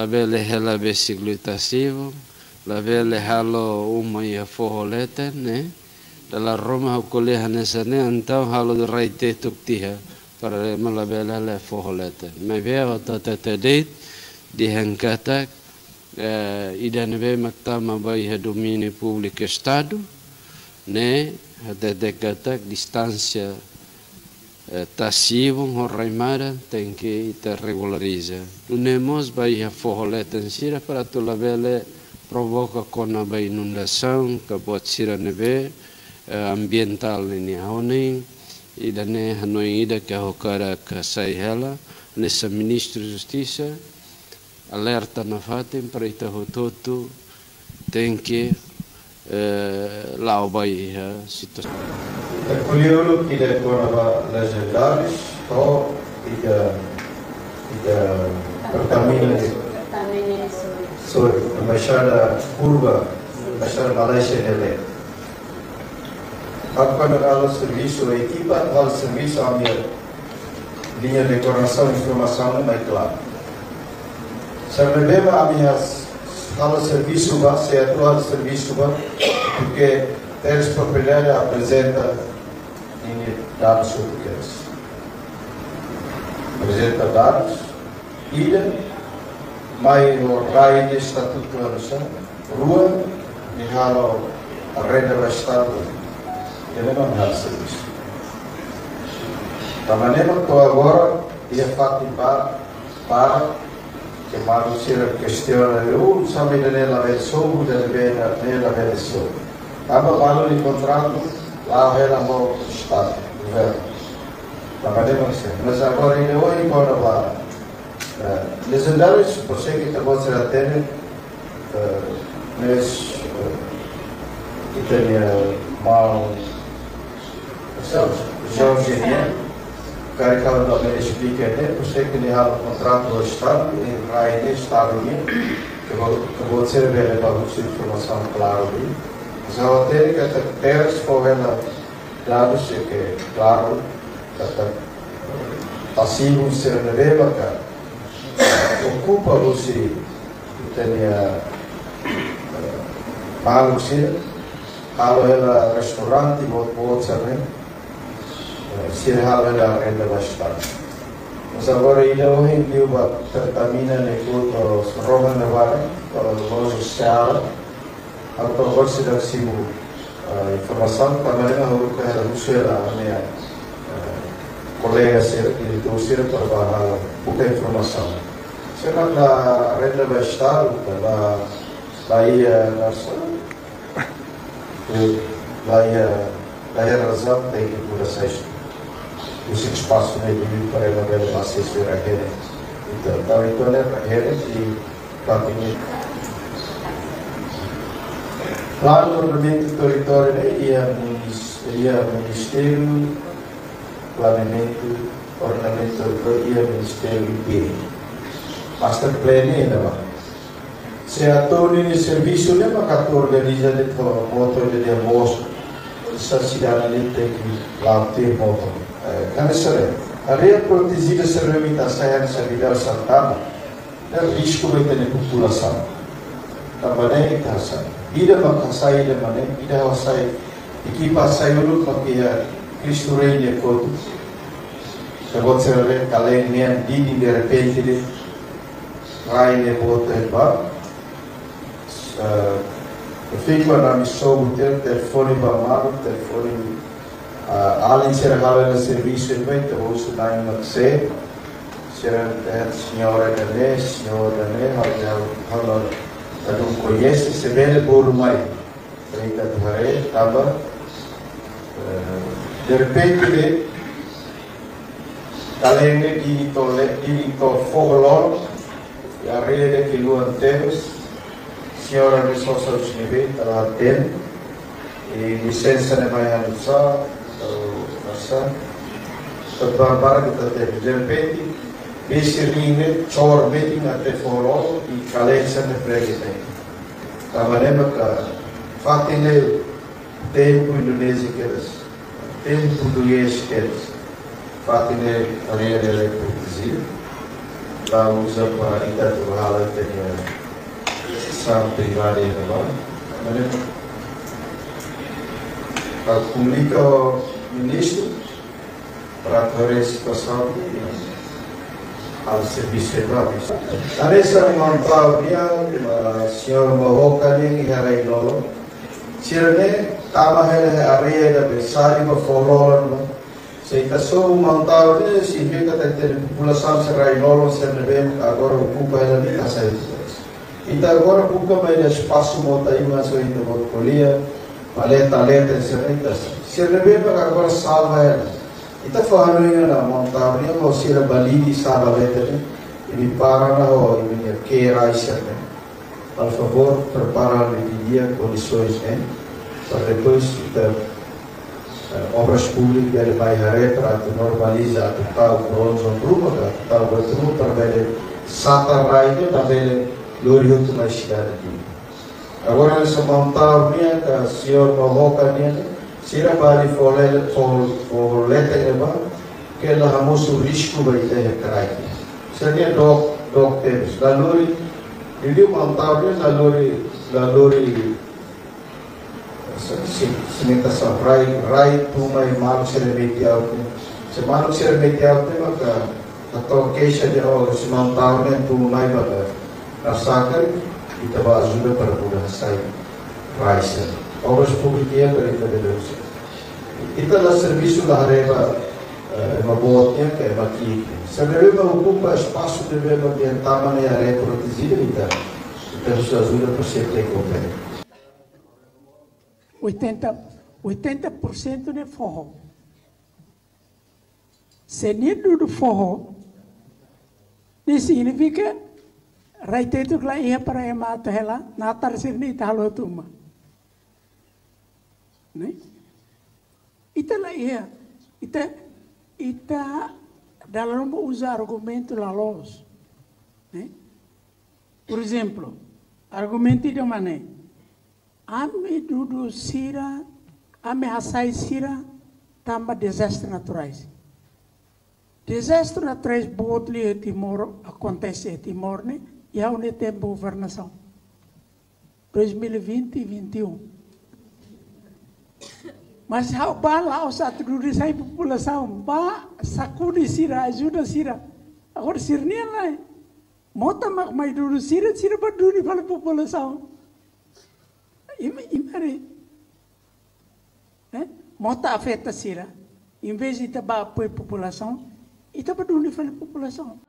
la vele hela besiglutasivo, la vele halo uma ia forrolete, né? Dalla Roma ho coleha nesane então halo de raite tuktiha para la vele le forrolete. Me veo tata date di hangkata idanve maktama bai domínio público estado, né? Até decata distância tassivo horraimara tem que te regulariza. Unemos vai a forrolete em sira para tu la vele provoca com a inundação que pode ser a neve ambiental ini haoning ida ne hanoi ida que hokara que sai ela nessa ministro de justiça alerta na fatem para ita hototo tem que lá vai a situação. Colheu que ele tornava legendários ou ida pertamina sobre a baixada curva baixada Malaysia ele quando ela serviço a equipa ela serviço a minha linha de coordenação e informação é mais claro serve a minha ela serviço vai ser atual serviço porque eles propriedade apresenta dados portugueses apresenta dados e mai no rai de estatuto rua e halo a rede do estado ele não há serviço da maneira que agora ia fazer para que mais se questiona eu sabe dela versão dela versão aba valor de contrato lá ela no estado governo da maneira que mas agora ele hoje quando vai legendários, por ser que estamos a ter, mas que tenha mal, já hoje em dia, carregado da minha explica por ser que ele há um contrato do Estado, e vai de Estado que vou ser bem para você informação clara ali, mas a ter que ter escolha dados que claro, passivo ser neveva cara ocupa você que tenha mal você kalau ela restaurante buat sabe se ela ainda vai estar mas agora ainda hoje eu vou termina negócio Roma Nevada para o social atau você dá sim informação para melhor que ela usa a minha colega ser que trouxeram para trabalhar pouca informação. Será na renda do Estado, da Bahia Nacional, Bahia Razão tem que por acesso esse espaço meio para ela ver acesso a rede. Então é para rede e para mim. Lá no ordenamento territorial ia Ministério Planeamento, Ordenamento e Ministério IP. Master Plan ainda vai. Se a torre de serviço leva a organiza de motor de almoço, essa cidade ali tem que lá ter motor. A área protegida se remita a sair de servidão Santana, é risco vai ter na população. Também é que está saindo. Ida vai sair de maneira, ida vai sair. Equipa saiu no papel. Cristo reina quando agora se vê que além de repente ele vai ne volta e vai eu fico na missão do telefone bamado telefone além se regala no serviço ele vai ter o estudar em você senhora Dané ela não conhece se vê por mais feita de rei tava de repente talene di fogolor e a rede que luan temos senhora de social nível ela tem e licença ne vai anunciar para que de repente esse ringue chor meeting até fogolor e calência ne preguete a maneira que fatine tempo indonésia que eles tempo português que eles fatine a rede produzir lá usa para interaturar a sessão privada agora. Comunica ao ministro para a situação ao serviço federal. A nessa montada, a senhora Mahoka nem era inolo. Sirene, tama a areia da Bessari, uma forró. Se só montada, se vê que a população será inolo, se não vê agora ocupa ela de casa. Então agora ocupa mais espaço, monta aí mais ainda uma colia, paleta, se não vê agora salva ela. Então falando na montada, não se ela balide salva ela, ele para na hora, ele quer por favor, prepara o dia, condições, para depois obras públicas ele vai para normalizar total bronze grupo, total grupo para ver Santa Raida, para ver Lori Hutu na cidade aqui. Agora nessa montada, a senhora Mahoka, se ela vai for que ela ramos o risco vai ter aqui. Seria temos da Lori, ele montada da Lori cimentação rai puma e malu seremeti alto se malu seremeti alto a toqueixa de ouro se montar nem puma mais bata a sacar e tava ajuda para poder sair rai ser obras públicas para intervir então o serviço da areva uma boa tempo é aqui se a areva ocupa espaço de ver ambiental maneira areva protegida então isso ajuda para ser ter 80% de forró. Se não do forró, isso significa raiteto que lá ia para a mata ela, na terceira nem está lá tuma. Né? Ita lá ia, ita dalam usa argumento lá los. Né? Por exemplo, argumento de maneira ame dudu sira, ame hasai sira, tamba desastres naturais. Desastres naturais bodli em Timor, acontece em Timor, né? E há um tempo governação. 2020 e 2021. Mas há lá os atitudes da população, ba sacude sira, ajuda sira. Agora sirnia lá, mota mais dudu sira para dudu para a população. Imagine, mota afeta sira, em vez de tabar apoio a população, e tabar do nível da população.